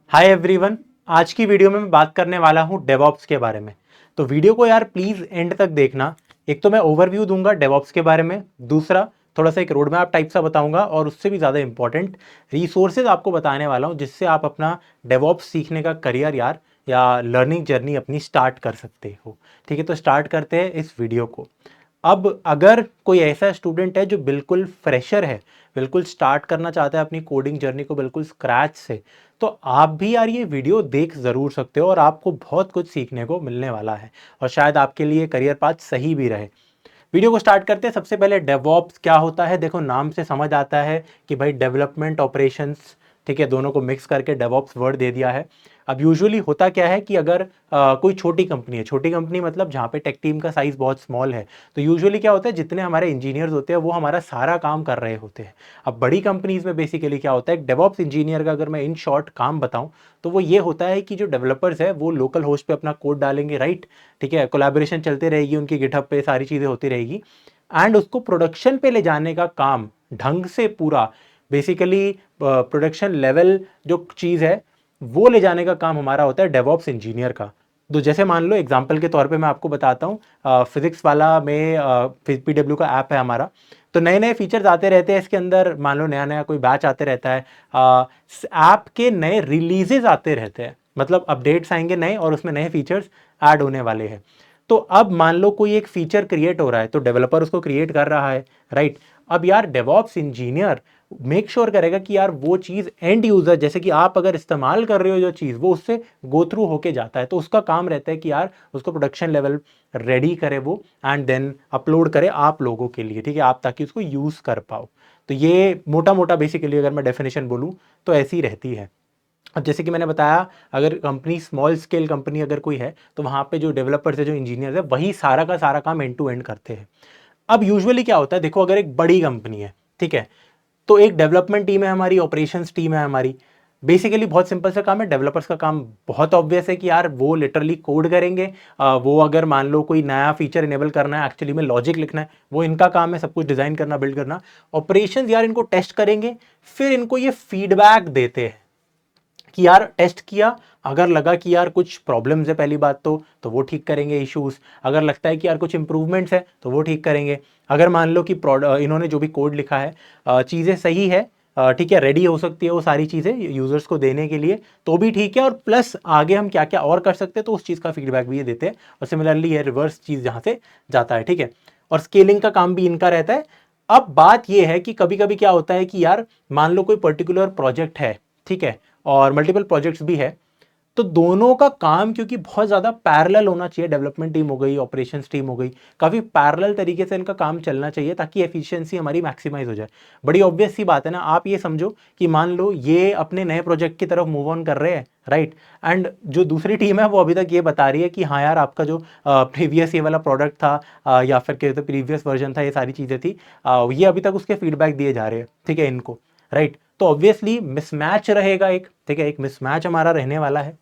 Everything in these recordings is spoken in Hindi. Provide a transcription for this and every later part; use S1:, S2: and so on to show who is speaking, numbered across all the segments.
S1: Hi everyone. आज की वीडियो में मैं बात करने वाला हूं डेवॉप्स के बारे में। तो वीडियो को यार प्लीज एंड तक देखना। एक तो मैं ओवरव्यू दूंगा डेवॉप्स के बारे में, दूसरा थोड़ा सा एक रोड मैप टाइप सा बताऊंगा, और उससे भी ज़्यादा इंपॉर्टेंट रिसोर्सेज आपको बताने वाला हूं जिससे आप अपना डेवॉप्स सीखने का करियर यार या लर्निंग जर्नी अपनी स्टार्ट कर सकते हो। ठीक है, तो स्टार्ट करते हैं इस वीडियो को। अब अगर कोई ऐसा स्टूडेंट है जो बिल्कुल फ्रेशर है, बिल्कुल स्टार्ट करना चाहता है अपनी कोडिंग जर्नी को बिल्कुल स्क्रैच से, तो आप भी यार ये वीडियो देख ज़रूर सकते हो और आपको बहुत कुछ सीखने को मिलने वाला है और शायद आपके लिए करियर पाथ सही भी रहे। वीडियो को स्टार्ट करते हैं। सबसे पहले डेवॉप्स क्या होता है, देखो नाम से समझ आता है कि भाई डेवलपमेंट ऑपरेशंस, ठीक है, दोनों को मिक्स करके डेवॉप्स वर्ड दे दिया है। अब यूजुअली होता क्या है कि अगर कोई छोटी कंपनी है, छोटी कंपनी मतलब जहाँ पे टेक टीम का साइज बहुत स्मॉल है, तो यूजुअली क्या होता है, जितने हमारे इंजीनियर्स होते हैं वो हमारा सारा काम कर रहे होते हैं। अब बड़ी कंपनीज में बेसिकली क्या होता है, डेवॉप्स इंजीनियर का अगर मैं इन शॉर्ट काम बताऊं तो वो ये होता है कि जो डेवलपर्स है वो लोकल होस्ट पे अपना कोड डालेंगे, राइट। ठीक है, कोलैबोरेशन चलती रहेगी उनकी गिटहब पे, सारी चीज़ें होती रहेगी एंड उसको प्रोडक्शन पे ले जाने का काम ढंग से पूरा, बेसिकली प्रोडक्शन लेवल जो चीज़ है वो ले जाने का काम हमारा होता है डेवॉप्स इंजीनियर का। तो जैसे मान लो एग्जांपल के तौर पे मैं आपको बताता हूँ, फिजिक्स वाला में पीडब्ल्यू का ऐप है हमारा। तो नए नए फीचर्स आते रहते हैं इसके अंदर, मान लो नया नया कोई बैच आते रहता है, ऐप के नए रिलीजेस आते रहते हैं, मतलब अपडेट्स आएंगे नए और उसमें नए फीचर्स ऐड होने वाले हैं। तो अब मान लो कोई एक फीचर क्रिएट हो रहा है तो डेवलपर उसको क्रिएट कर रहा है, राइट। अब यार डेवॉप्स इंजीनियर मेक श्योर करेगा कि यार वो चीज़ एंड यूज़र, जैसे कि आप अगर इस्तेमाल कर रहे हो जो चीज़, वो उससे गो थ्रू होके जाता है। तो उसका काम रहता है कि यार उसको प्रोडक्शन लेवल रेडी करे वो एंड देन अपलोड करे आप लोगों के लिए, ठीक है, आप ताकि उसको यूज़ कर पाओ। तो ये मोटा मोटा बेसिकली अगर मैं डेफिनेशन बोलूँ तो ऐसी रहती है। अब जैसे कि मैंने बताया, अगर कंपनी स्मॉल स्केल कंपनी अगर कोई है तो वहाँ पे जो डेवलपर्स है, जो इंजीनियर्स है, वही सारा का सारा काम एंड टू एंड करते हैं। अब यूजुअली क्या होता है, देखो अगर एक बड़ी कंपनी है, ठीक है, तो एक डेवलपमेंट टीम है हमारी, ऑपरेशंस टीम है हमारी। बेसिकली बहुत सिंपल सा काम है, डेवलपर्स का काम बहुत ऑब्वियस है कि यार वो लिटरली कोड करेंगे। वो अगर मान लो कोई नया फीचर इनेबल करना है, एक्चुअली में लॉजिक लिखना है, वो इनका काम है, सब कुछ डिजाइन करना, बिल्ड करना। ऑपरेशंस यार इनको टेस्ट करेंगे, फिर इनको ये फीडबैक देते हैं कि यार टेस्ट किया, अगर लगा कि यार कुछ प्रॉब्लम्स है, पहली बात तो वो ठीक करेंगे इश्यूज। अगर लगता है कि यार कुछ इंप्रूवमेंट्स है तो वो ठीक करेंगे। अगर मान लो कि इन्होंने जो भी कोड लिखा है, चीज़ें सही है, ठीक है, रेडी हो सकती है वो सारी चीज़ें यूजर्स को देने के लिए, तो भी ठीक है, और प्लस आगे हम क्या क्या और कर सकते हैं तो उस चीज़ का फीडबैक भी ये देते हैं। और सिमिलरली ये रिवर्स चीज़ जहाँ से जाता है, ठीक है। और स्केलिंग का काम भी इनका रहता है। अब बात यह है कि कभी कभी क्या होता है कि यार मान लो कोई पर्टिकुलर प्रोजेक्ट है, ठीक है, और मल्टीपल प्रोजेक्ट्स भी है, तो दोनों का काम क्योंकि बहुत ज़्यादा पैरेलल होना चाहिए, डेवलपमेंट टीम हो गई, ऑपरेशंस टीम हो गई, काफ़ी पैरेलल तरीके से इनका काम चलना चाहिए ताकि एफिशिएंसी हमारी मैक्सिमाइज हो जाए। बड़ी ऑब्वियस सी बात है ना, आप ये समझो कि मान लो ये अपने नए प्रोजेक्ट की तरफ मूव ऑन कर रहे हैं, राइट, एंड जो दूसरी टीम है वो अभी तक ये बता रही है कि हाँ यार आपका जो प्रीवियस ये वाला प्रोडक्ट था, या फिर कहते प्रीवियस वर्जन था, ये सारी चीज़ें थी, ये अभी तक उसके फीडबैक दिए जा रहे हैं, ठीक है, इनको, राइट। तो ऑब्वियसली मिसमैच रहेगा एक, ठीक है, एक मिसमैच हमारा रहने वाला है,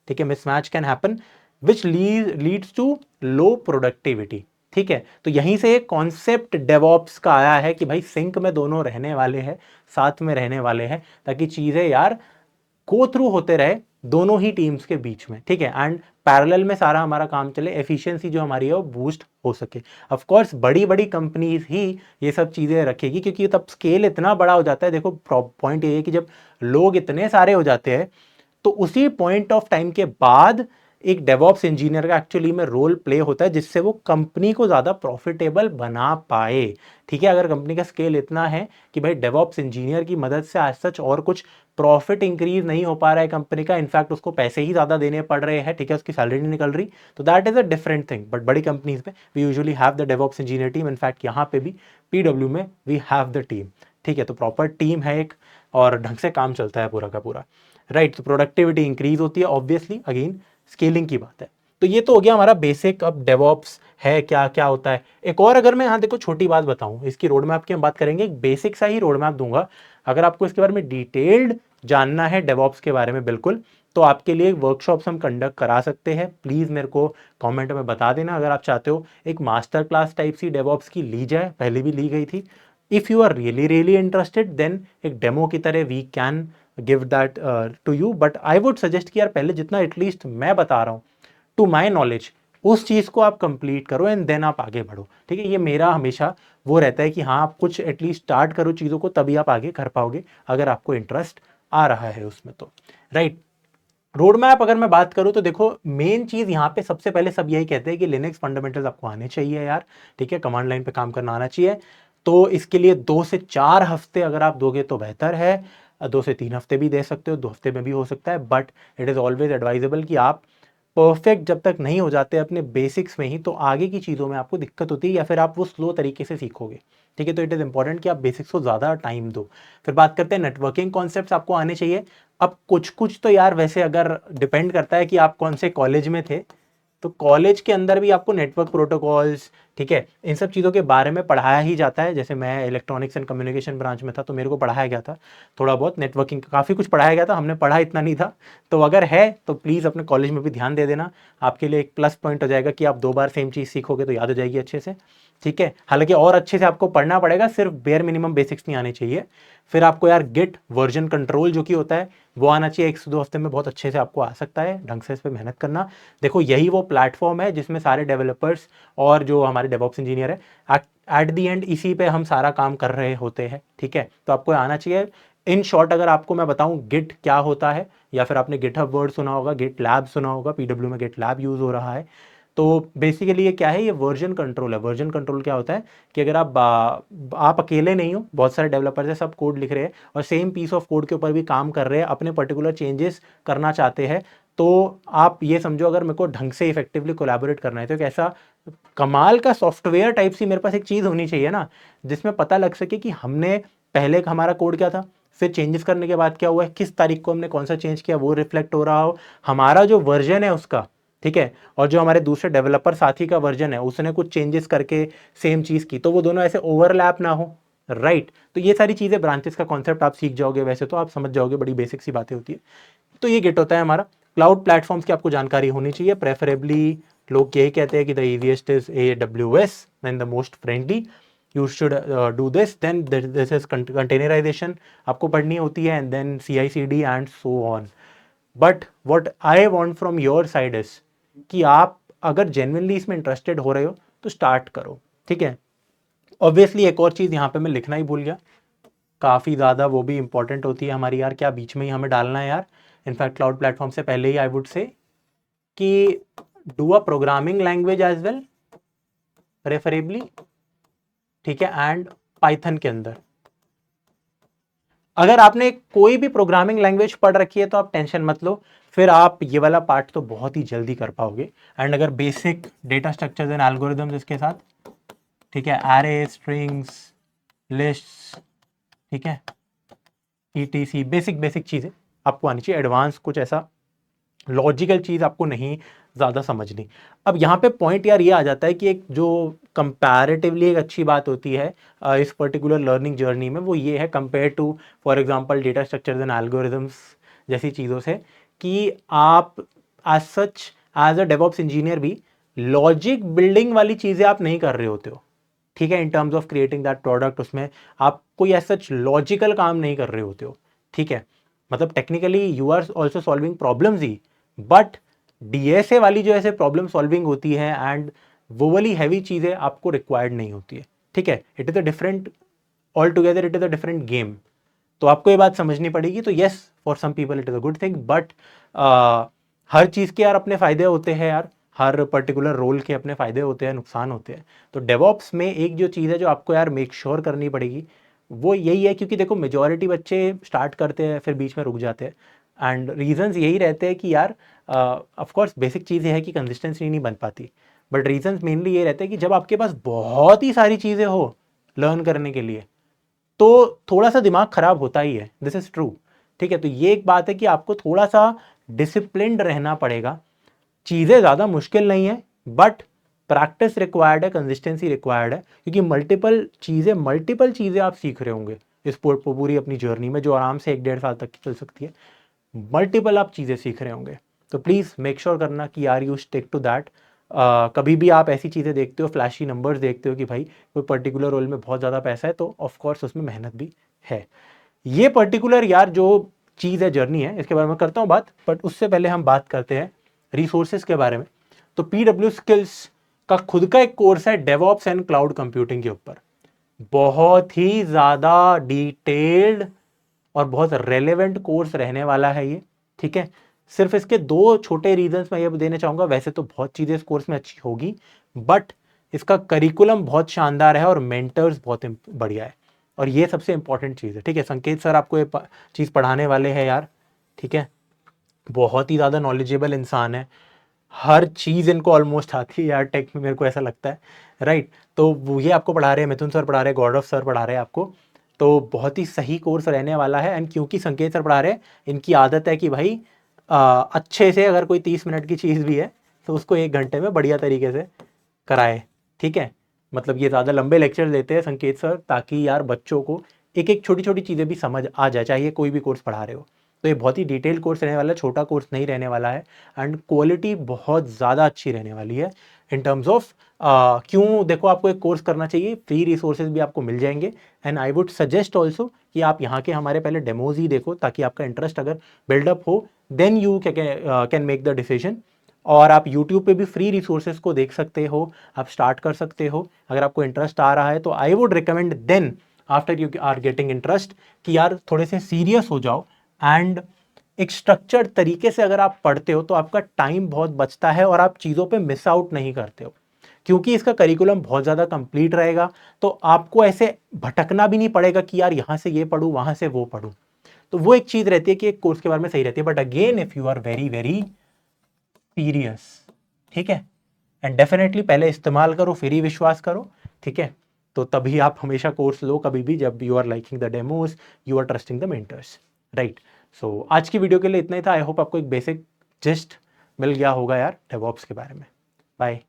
S1: ठीक है। Mismatch can happen which leads to low productivity, ठीक है। तो यहीं से एक कॉन्सेप्ट डेवॉप्स का आया है कि भाई सिंक में दोनों रहने वाले हैं, साथ में रहने वाले हैं, ताकि चीजें यार गो थ्रू होते रहे दोनों ही टीम्स के बीच में, ठीक है, एंड पैरेलल में सारा हमारा काम चले, एफिशिएंसी जो हमारी है वो बूस्ट हो सके। ऑफ कोर्स बड़ी बड़ी कंपनीज ही ये सब चीजें रखेगी क्योंकि तब स्केल इतना बड़ा हो जाता है। देखो पॉइंट ये है कि जब लोग इतने सारे हो जाते हैं तो उसी पॉइंट ऑफ टाइम के बाद एक डेवॉप्स इंजीनियर का एक्चुअली में रोल प्ले होता है जिससे वो कंपनी को ज्यादा प्रॉफिटेबल बना पाए, ठीक है। अगर कंपनी का स्केल इतना है कि भाई डेवॉप्स इंजीनियर की मदद से आज सच और कुछ प्रॉफिट इंक्रीज नहीं हो पा रहा है कंपनी का, इनफैक्ट उसको पैसे ही ज्यादा देने पड़ रहे हैं, ठीक है, उसकी सैलरी नहीं निकल रही, तो that is a different thing. But बड़ी कंपनीज में we usually have the DevOps engineer team, in fact यहाँ पे भी पीडब्ल्यू में वी हैव द टीम, ठीक है। तो प्रॉपर टीम है एक और ढंग से काम चलता है पूरा का पूरा, राइट। तो प्रोडक्टिविटी इंक्रीज होती है, ऑब्वियसली अगेन स्केलिंग की बात है। तो ये तो हो गया हमारा बेसिक। अब डेवॉप्स है क्या, क्या होता है, एक और अगर मैं यहाँ देखो छोटी बात बताऊं, इसकी रोड मैप की हम बात करेंगे, एक बेसिक सा ही रोड मैप दूंगा। अगर आपको इसके बारे में डिटेल्ड जानना है डेवॉप्स के बारे में बिल्कुल, तो आपके लिए वर्कशॉप्स हम कंडक्ट करा सकते हैं। प्लीज मेरे को कमेंट में बता देना अगर आप चाहते हो एक मास्टर क्लास टाइप सी डेवॉप्स की ली जाए, पहले भी ली गई थी। If you are really really interested then एक डेमो की तरह we can give that to you, but I would suggest कि यार पहले जितना एटलीस्ट मैं बता रहा हूँ टू माई नॉलेज उस चीज़ को आप कंप्लीट करो एंड देन आप आगे बढ़ो। ठीक है, ये मेरा हमेशा वो रहता है कि हाँ आप कुछ एटलीस्ट स्टार्ट करो चीज़ों को, तभी आप आगे कर पाओगे अगर आपको इंटरेस्ट आ रहा है उसमें तो, राइट। रोड मैप अगर मैं बात करूं तो देखो मेन चीज यहाँ पे सबसे पहले सब यही कहते हैं कि लिनक्स फंडामेंटल्स आपको आने चाहिए यार। ठीक है, कमांड लाइन पे काम करना आना चाहिए। तो इसके लिए 2 से 4 हफ्ते अगर आप दोगे तो बेहतर है, 2 से 3 हफ्ते भी दे सकते हो, 2 हफ्ते में भी हो सकता है, but it is always advisable कि आप परफेक्ट जब तक नहीं हो जाते अपने बेसिक्स में ही तो आगे की चीज़ों में आपको दिक्कत होती है या फिर आप वो स्लो तरीके से सीखोगे। ठीक है, तो इट इज़ इंपॉर्टेंट कि आप बेसिक्स को ज़्यादा टाइम दो। फिर बात करते हैं नेटवर्किंग कॉन्सेप्ट्स आपको आने चाहिए। अब कुछ कुछ तो यार वैसे अगर डिपेंड करता है कि आप कौन से कॉलेज में थे, तो कॉलेज के अंदर भी आपको नेटवर्क प्रोटोकॉल्स, ठीक है, इन सब चीज़ों के बारे में पढ़ाया ही जाता है। जैसे मैं इलेक्ट्रॉनिक्स एंड कम्युनिकेशन ब्रांच में था तो मेरे को पढ़ाया गया था थोड़ा बहुत नेटवर्किंग, काफ़ी कुछ पढ़ाया गया था, हमने पढ़ा इतना नहीं था। तो अगर है तो प्लीज़ अपने कॉलेज में भी ध्यान दे देना, आपके लिए एक प्लस पॉइंट हो जाएगा कि आप 2 बार सेम चीज़ सीखोगे तो याद हो जाएगी अच्छे से। ठीक है, हालांकि और अच्छे से आपको पढ़ना पड़ेगा, सिर्फ बेयर मिनिमम बेसिक्स नहीं आने चाहिए। फिर आपको यार गिट वर्जन कंट्रोल जो कि होता है वो आना चाहिए, 1 से 2 हफ्ते में बहुत अच्छे से आपको आ सकता है, ढंग से इस पर मेहनत करना। देखो यही वो प्लेटफॉर्म है जिसमें सारे डेवलपर्स और जो हमारे डेवऑप्स इंजीनियर है एट दी एंड इसी पे हम सारा काम कर रहे होते हैं। ठीक है, तो आपको आना चाहिए। इन शॉर्ट अगर आपको मैं बताऊं गिट क्या होता है, या फिर आपने गिटहब वर्ड सुना होगा, गिट लैब सुना होगा, पीडब्ल्यू में गिट लैब यूज हो रहा है। तो बेसिकली ये क्या है, ये वर्जन कंट्रोल है। वर्जन कंट्रोल क्या होता है कि अगर आप अकेले नहीं हो, बहुत सारे डेवलपर्स हैं, सब कोड लिख रहे हैं और सेम पीस ऑफ कोड के ऊपर भी काम कर रहे हैं, अपने पर्टिकुलर चेंजेस करना चाहते हैं, तो आप ये समझो अगर मेरे को ढंग से इफेक्टिवली कोलैबोरेट करना है तो एक ऐसा कमाल का सॉफ्टवेयर टाइप सी मेरे पास एक चीज़ होनी चाहिए ना, जिसमें पता लग सके कि हमने पहले का हमारा कोड क्या था, फिर चेंजेस करने के बाद क्या हुआ है, किस तारीख को हमने कौन सा चेंज किया वो रिफ्लेक्ट हो रहा हो, हमारा जो वर्जन है उसका, ठीक है, और जो हमारे दूसरे डेवलपर साथी का वर्जन है उसने कुछ चेंजेस करके सेम चीज़ की, तो वो दोनों ऐसे ओवरलैप ना हो, राइट। तो ये सारी चीज़ें ब्रांचेस का कॉन्सेप्ट आप सीख जाओगे, वैसे तो आप समझ जाओगे, बड़ी बेसिक सी बातें होती है। तो ये गिट होता है हमारा। क्लाउड प्लेटफॉर्म्स की आपको जानकारी होनी चाहिए, प्रेफरेबली लोग यही कहते हैं कि the easiest is AWS and the most friendly, you should do this, then this is containerisation आपको पढ़नी होती है, and then CI/CD and so on. But what I want from your side is कि आप अगर जेन्युइनली इसमें इंटरेस्टेड हो रहे हो तो स्टार्ट करो। ठीक है, ऑब्वियसली एक और चीज़ यहाँ पे मैं लिखना ही भूल गया, काफ़ी ज़्यादा वो भी इंपॉर्टेंट होती है हमारी यार, क्या बीच में ही हमें डालना है यार। इनफैक्ट क्लाउड प्लेटफॉर्म से पहले ही आई वुड से कि do a programming language as well preferably, ठीक है, एंड पाइथन के अंदर अगर आपने कोई भी प्रोग्रामिंग लैंग्वेज पढ़ रखी है तो आप टेंशन मत लो, फिर आप ये वाला पार्ट तो बहुत ही जल्दी कर पाओगे। एंड अगर basic data structures and algorithms इसके साथ, ठीक है, एरे, स्ट्रिंग्स, लिस्ट्स, ठीक है, ETC, बेसिक बेसिक चीज़ें आपको आनी चाहिए, एडवांस कुछ ऐसा लॉजिकल चीज़ आपको नहीं ज़्यादा समझनी। अब यहाँ पे पॉइंट यार ये आ जाता है कि एक जो कंपैरेटिवली एक अच्छी बात होती है इस पर्टिकुलर लर्निंग जर्नी में, वो ये है compare to for example data structures and algorithms जैसी चीज़ों से, कि आप as such as a DevOps engineer भी लॉजिक बिल्डिंग वाली चीज़ें आप नहीं कर रहे होते हो। ठीक है, in terms of creating that product, उसमें आप कोई ऐसा लॉजिकल काम नहीं कर रहे होते हो। ठीक है, मतलब technically you are also solving problems ही, बट DSA वाली जो ऐसे प्रॉब्लम सॉल्विंग होती है एंड वो वाली हैवी चीज़ें आपको रिक्वायर्ड नहीं होती है। ठीक है, it is a different, all together it is a different game. तो आपको ये बात समझनी पड़ेगी। तो yes, for some people it is a good thing, but हर चीज़ के यार अपने फ़ायदे होते हैं यार, हर पर्टिकुलर रोल के अपने फ़ायदे होते हैं, नुकसान होते हैं। तो डेवॉप्स में एक जो चीज़ है जो आपको यार मेक श्योर करनी पड़ेगी वो यही है, क्योंकि देखो मेजॉरिटी बच्चे स्टार्ट करते हैं फिर बीच में रुक जाते हैं, एंड रीजंस यही रहते हैं कि यार ऑफ कोर्स बेसिक चीज़ ये है कि कंसिस्टेंसी नहीं बन पाती, बट रीजंस मेनली ये रहते हैं कि जब आपके पास बहुत ही सारी चीज़ें हो लर्न करने के लिए तो थोड़ा सा दिमाग खराब होता ही है, दिस इज ट्रू। ठीक है, तो ये एक बात है कि आपको थोड़ा सा डिसिप्लिन्ड रहना पड़ेगा। चीज़ें ज़्यादा मुश्किल नहीं है, बट प्रैक्टिस रिक्वायर्ड है, कंसिस्टेंसी रिक्वायर्ड है, क्योंकि मल्टीपल चीज़ें आप सीख रहे होंगे इस पूरी अपनी जर्नी में, जो आराम से 1-1.5 साल तक की चल सकती है। मल्टीपल आप चीज़ें सीख रहे होंगे, तो प्लीज़ मेक श्योर करना कि यार यू स्टिक टू दैट। कभी भी आप ऐसी चीज़ें देखते हो, फ्लैशी नंबर्स देखते हो कि भाई कोई पर्टिकुलर रोल में बहुत ज़्यादा पैसा है, तो ऑफकोर्स उसमें मेहनत भी है। ये पर्टिकुलर यार जो चीज़ है, जर्नी है, इसके बारे में करता हूँ बात, बट उससे पहले हम बात करते हैं रिसोर्सेज के बारे में। तो PW स्किल्स का खुद का एक कोर्स है डेवऑप्स एंड क्लाउड कंप्यूटिंग के ऊपर, बहुत ही ज़्यादा डिटेल्ड और बहुत रेलेवेंट कोर्स रहने वाला है ये, ठीक है। सिर्फ इसके 2 छोटे रीजंस मैं ये देना चाहूँगा, वैसे तो बहुत चीज़ें इस कोर्स में अच्छी होगी, बट इसका करिकुलम बहुत शानदार है और मेंटर्स बहुत बढ़िया है, और ये सबसे इंपॉर्टेंट चीज़ है, ठीक है। संकेत सर आपको ये चीज़ पढ़ाने वाले हैं यार, ठीक है। बहुत ही ज़्यादा नॉलेजेबल इंसान है, हर चीज़ इनको ऑलमोस्ट आती है यार टेक में, मेरे को ऐसा लगता है, राइट। तो वो ये आपको पढ़ा रहे हैं, मिथुन सर पढ़ा रहे हैं, गौरव सर पढ़ा रहे हैं आपको, तो बहुत ही सही कोर्स रहने वाला है। एंड क्योंकि संकेत सर पढ़ा रहे हैं, इनकी आदत है कि भाई अच्छे से अगर कोई 30 मिनट की चीज़ भी है तो उसको 1 घंटे में बढ़िया तरीके से कराए, ठीक है। मतलब ये ज़्यादा लंबे लेक्चर देते हैं संकेत सर, ताकि यार बच्चों को एक एक छोटी छोटी चीज़ें भी समझ आ जाए, चाहे कोई भी कोर्स पढ़ा रहे हो। तो ये बहुत ही डिटेल कोर्स रहने वाला है, छोटा कोर्स नहीं रहने वाला है, एंड क्वालिटी बहुत ज़्यादा अच्छी रहने वाली है इन टर्म्स ऑफ क्यों देखो, आपको एक कोर्स करना चाहिए, फ्री रिसोर्सेज भी आपको मिल जाएंगे। And I would suggest also कि आप यहाँ के हमारे पहले डेमोज ही देखो, ताकि आपका इंटरेस्ट अगर बिल्डअप हो, then you can make the decision. और आप YouTube पे भी फ्री रिसोर्सेज को देख सकते हो, आप स्टार्ट कर सकते हो अगर आपको इंटरेस्ट आ रहा है। तो I would recommend then after you are getting interest कि यार थोड़े से सीरियस हो जाओ, एंड एक स्ट्रक्चर्ड तरीके से अगर आप पढ़ते हो तो आपका टाइम बहुत बचता है और आप चीज़ों पे मिस आउट नहीं करते हो, क्योंकि इसका करिकुलम बहुत ज़्यादा कंप्लीट रहेगा। तो आपको ऐसे भटकना भी नहीं पड़ेगा कि यार यहाँ से ये पढ़ूँ, वहाँ से वो पढ़ूँ। तो वो एक चीज़ रहती है कि एक कोर्स के बारे में सही रहती है। But again if you are very very serious, ठीक है, एंड डेफिनेटली पहले इस्तेमाल करो, फिर ही विश्वास करो, ठीक है। तो तभी आप हमेशा कोर्स लो, कभी भी जब you are liking the demos, you are trusting the mentors, right. So आज की वीडियो के लिए इतना ही था। आई होप आपको एक बेसिक जस्ट मिल गया होगा यार डेवऑप्स के बारे में। बाय।